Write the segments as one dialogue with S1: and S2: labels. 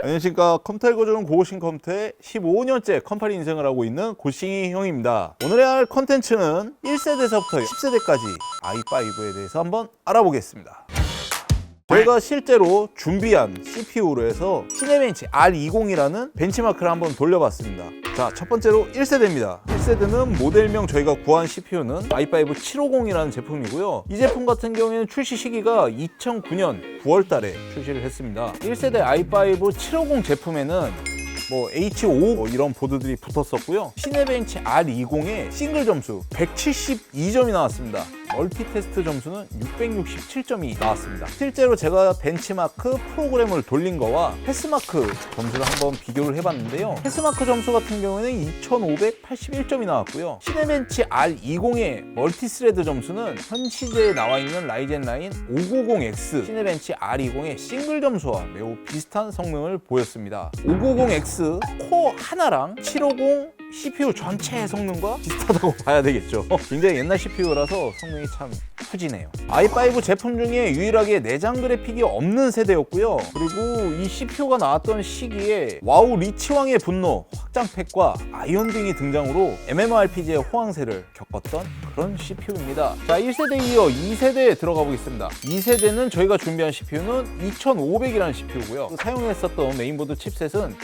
S1: 안녕하십니까. 컴퓨터 고정 고고싱 컴퓨터의 15년째 컴파니 인생을 하고 있는 고싱이 형입니다. 오늘의 할 컨텐츠는 1세대에서부터 10세대까지 i5에 대해서 한번 알아보겠습니다. 저희가 실제로 준비한 CPU로 해서 시네벤치 R20이라는 벤치마크를 한번 돌려봤습니다. 자, 첫 번째로 1세대입니다. 1세대는 모델명 저희가 구한 CPU는 i5 750이라는 제품이고요. 이 제품 같은 경우에는 출시 시기가 2009년 9월 달에 출시를 했습니다. 1세대 i5 750 제품에는 H5 이런 보드들이 붙었었고요. 시네벤치 R20의 싱글 점수 172점이 나왔습니다. 멀티 테스트 점수는 667점이 나왔습니다. 실제로 제가 벤치마크 프로그램을 돌린 거와 패스마크 점수를 한번 비교를 해봤는데요. 패스마크 점수 같은 경우에는 2581점이 나왔고요. 시네벤치 R20의 멀티스레드 점수는 현 시대에 나와 있는 라이젠 라인 590X 시네벤치 R20의 싱글 점수와 매우 비슷한 성능을 보였습니다. 590X 코어 하나랑 750 CPU 전체의 성능과 비슷하다고 봐야 되겠죠. 굉장히 옛날 CPU라서 성능이 참 후지네요. i5 제품 중에 유일하게 내장 그래픽이 없는 세대였고요. 그리고 이 CPU가 나왔던 시기에 와우 리치왕의 분노 확장팩과 아이온 등이 등장으로 MMORPG의 호황세를 겪었던 그런 CPU입니다. 자, 1세대 이어 2세대에 들어가 보겠습니다. 2세대는 저희가 준비한 CPU는 2500이라는 CPU고요. 사용했었던 메인보드 칩셋은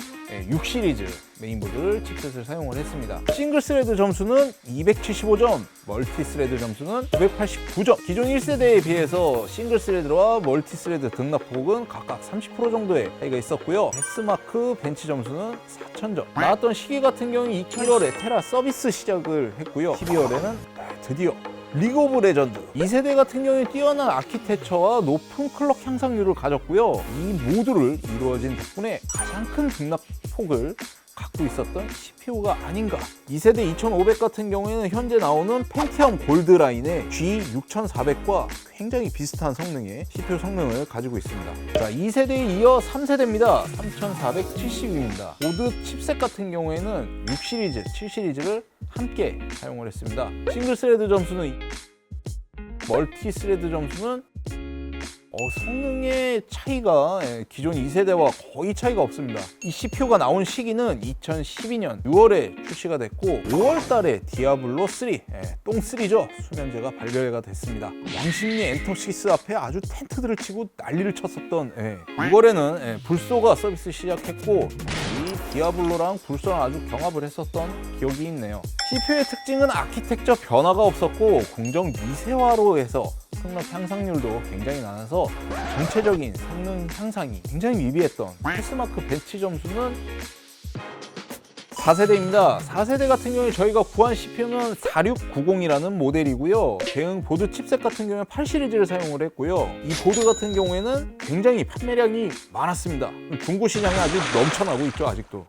S1: 6시리즈 메인보드 칩셋을 사용을 했습니다. 싱글 스레드 점수는 275점, 멀티 스레드 점수는 989점. 기존 1세대에 비해서 싱글 스레드와 멀티 스레드 등락폭은 각각 30% 정도의 차이가 있었고요. 패스마크 벤치 점수는 4000점. 나왔던 시기 같은 경우는 2011월에 테라 서비스 시작을 했고요. 12월에는 드디어 리그 오브 레전드 2세대 같은 경우에 뛰어난 아키텍처와 높은 클럭 향상률을 가졌고요. 이 모두를 이루어진 덕분에 가장 큰 등락폭을 갖고 있었던 CPU가 아닌가. 2세대 2500 같은 경우에는 현재 나오는 펜티엄 골드 라인의 G6400과 굉장히 비슷한 성능의 CPU 성능을 가지고 있습니다. 자, 2세대에 이어 3세대입니다. 3470입니다. 보드 칩셋 같은 경우에는 6시리즈, 7시리즈를 함께 사용을 했습니다. 싱글 스레드 점수는 멀티 스레드 점수는 성능의 차이가 기존 2세대와 거의 차이가 없습니다. 이 CPU가 나온 시기는 2012년 6월에 출시가 됐고 5월 달에 디아블로 3, 똥3죠. 수면제가 발매가 됐습니다. 왕십리 엔터6 앞에 아주 텐트들을 치고 난리를 쳤었던 6월에는 불소가 서비스 시작했고 이 디아블로랑 불소랑 아주 경합을 했었던 기억이 있네요. CPU의 특징은 아키텍처 변화가 없었고 공정 미세화로 해서 성능 향상률도 굉장히 낮아서 전체적인 성능 향상이 굉장히 미비했던 패스마크 벤치 점수는 4세대입니다. 4세대 같은 경우에 저희가 구한 CPU는 4690이라는 모델이고요. 대응 보드 칩셋 같은 경우에 8시리즈를 사용을 했고요. 이 보드 같은 경우에는 굉장히 판매량이 많았습니다. 중고 시장에 아주 넘쳐나고 있죠, 아직도.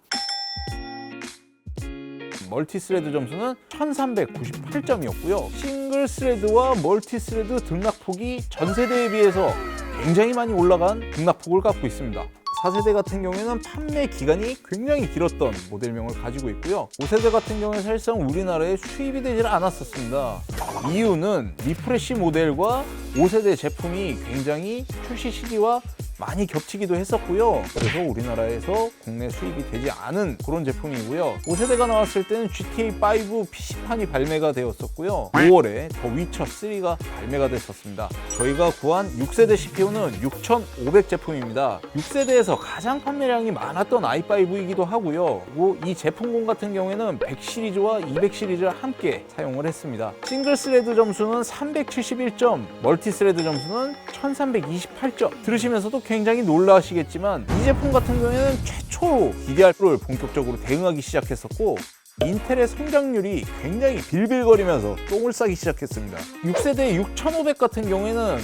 S1: 멀티 스레드 점수는 1398점이었고요. 싱글 스레드와 멀티 스레드 등락폭이 전 세대에 비해서 굉장히 많이 올라간 등락폭을 갖고 있습니다. 4세대 같은 경우에는 판매 기간이 굉장히 길었던 모델명을 가지고 있고요. 5세대 같은 경우는 사실상 우리나라에 수입이 되질 않았었습니다. 이유는 리프레시 모델과 5세대 제품이 굉장히 출시 시기와 많이 겹치기도 했었고요. 그래서 우리나라에서 국내 수입이 되지 않은 그런 제품이고요. 5세대가 나왔을 때는 GTA5 PC판이 발매가 되었었고요. 5월에 더 위쳐 3가 발매가 됐었습니다. 저희가 구한 6세대 CPU는 6500 제품입니다. 6세대에서 가장 판매량이 많았던 i5이기도 하고요. 그리고 이 제품군 같은 경우에는 100 시리즈와 200 시리즈를 함께 사용을 했습니다. 싱글 스레드 점수는 371점, 멀티 스레드 점수는 1328점. 들으시면서도 굉장히 놀라시겠지만 이 제품 같은 경우에는 최초로 DDR4를 본격적으로 대응하기 시작했었고 인텔의 성장률이 굉장히 빌빌거리면서 똥을 싸기 시작했습니다. 6세대 6500 같은 경우에는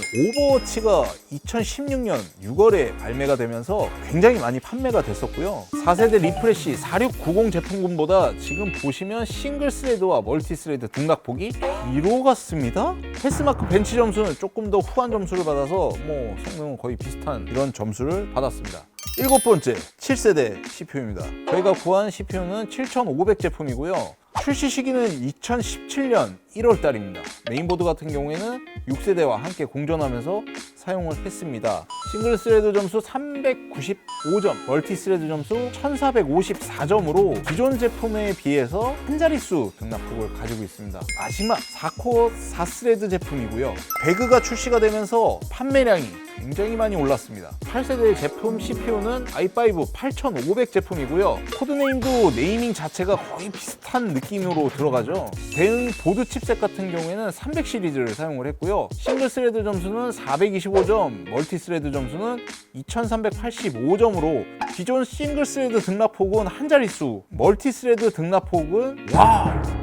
S1: 오버워치가 2016년 6월에 발매가 되면서 굉장히 많이 판매가 됐었고요. 4세대 리프레시 4690 제품군보다 지금 보시면 싱글 스레드와 멀티 스레드 등락폭이 뒤로 갔습니다. 패스마크 벤치 점수는 조금 더 후한 점수를 받아서 성능은 거의 비슷한 이런 점수를 받았습니다. 7번째 7세대 CPU입니다. 저희가 구한 CPU는 7500 제품이고요. 출시 시기는 2017년 1월 달입니다. 메인보드 같은 경우에는 6세대와 함께 공존하면서 사용을 했습니다. 싱글 스레드 점수 395점, 멀티 스레드 점수 1454점으로 기존 제품에 비해서 한 자릿수 등락폭을 가지고 있습니다. 마지막 4코어 4스레드 제품이고요. 배그가 출시가 되면서 판매량이 굉장히 많이 올랐습니다. 8세대 제품 CPU는 i5 8500 제품이고요. 코드네임도 네이밍 자체가 거의 비슷한 느낌으로 들어가죠. 대응 보드 칩셋 같은 경우에는 300 시리즈를 사용을 했고요. 싱글 스레드 점수는 425점, 멀티 스레드 점수는 2385점으로 기존 싱글 스레드 등락폭은 한 자릿수, 멀티 스레드 등락폭은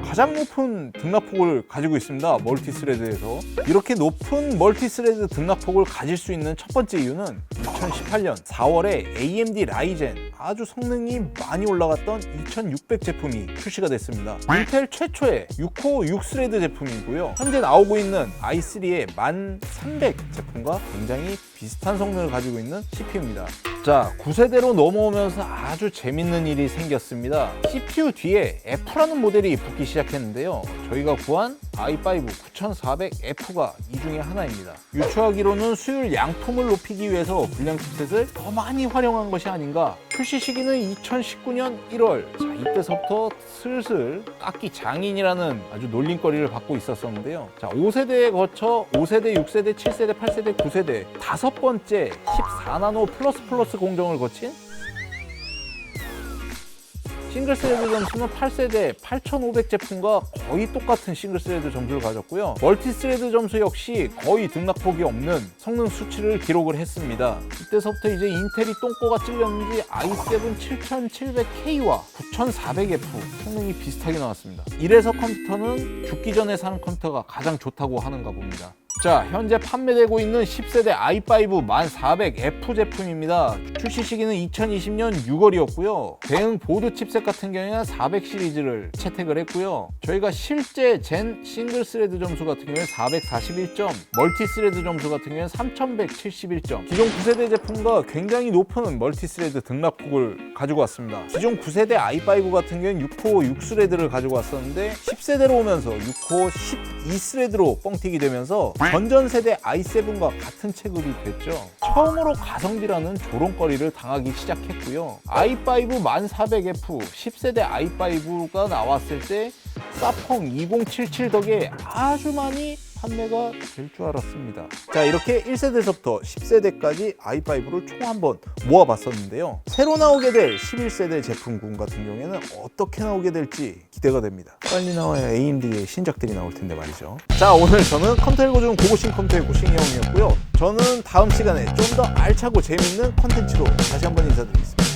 S1: 가장 높은 등락폭을 가지고 있습니다. 멀티 스레드에서. 이렇게 높은 멀티 스레드 등락폭을 가질 수 있는 첫 번째 이유는 2018년 4월에 AMD 라이젠 아주 성능이 많이 올라갔던 2600 제품이 출시가 됐습니다. 인텔 최초의 6코어 6스레드 제품이고요. 현재 나오고 있는 i3의 1300 제품과 굉장히 비슷한 성능을 가지고 있는 CPU입니다. 자, 9세대로 넘어오면서 아주 재밌는 일이 생겼습니다. CPU 뒤에 F라는 모델이 붙기 시작했는데요. 저희가 구한 i5 9400F가 이 중에 하나입니다. 유추하기로는 수율 양품을 높이기 위해서 불량 칩셋을 더 많이 활용한 것이 아닌가. 출시 시기는 2019년 1월. 자, 이때서부터 슬슬 깎기 장인이라는 아주 놀림거리를 받고 있었는데요. 자, 5세대에 거쳐 5세대, 6세대, 7세대, 8세대, 9세대 다섯 번째 14나노 플러스 공정을 거친 싱글 스레드 점수는 8세대 8500 제품과 거의 똑같은 싱글 스레드 점수를 가졌고요. 멀티 스레드 점수 역시 거의 등락폭이 없는 성능 수치를 기록을 했습니다. 이때서부터 이제 인텔이 똥꼬가 찔렸는지 i7 7700K와 9400F 성능이 비슷하게 나왔습니다. 이래서 컴퓨터는 죽기 전에 사는 컴퓨터가 가장 좋다고 하는가 봅니다. 자, 현재 판매되고 있는 10세대 i5 1400F 제품입니다. 출시 시기는 2020년 6월이었고요. 대응 보드 칩셋 같은 경우에는 400 시리즈를 채택을 했고요. 저희가 실제 젠 싱글 스레드 점수 같은 경우에 441점, 멀티 스레드 점수 같은 경우에는 3171점. 기존 9세대 제품과 굉장히 높은 멀티 스레드 등락폭을 가지고 왔습니다. 기존 9세대 i5 같은 경우에는 6코어 6스레드를 가지고 왔었는데 10세대로 오면서 6코어 12스레드로 뻥튀기 되면서 전전 세대 i7과 같은 체급이 됐죠. 처음으로 가성비라는 조롱거리를 당하기 시작했고요. i5 1400F 10세대 i5가 나왔을 때 사펑 2077 덕에 아주 많이 판매가 될 줄 알았습니다. 자, 이렇게 1세대에서부터 10세대까지 i5를 총 한번 모아봤었는데요. 새로 나오게 될 11세대 제품군 같은 경우에는 어떻게 나오게 될지 기대가 됩니다. 빨리 나와야 AMD의 신작들이 나올 텐데 말이죠. 자, 오늘 저는 컴퓨터 읽어주는 고고싱 컴퓨터의 고싱이 형이었고요. 저는 다음 시간에 좀 더 알차고 재밌는 컨텐츠로 다시 한번 인사드리겠습니다.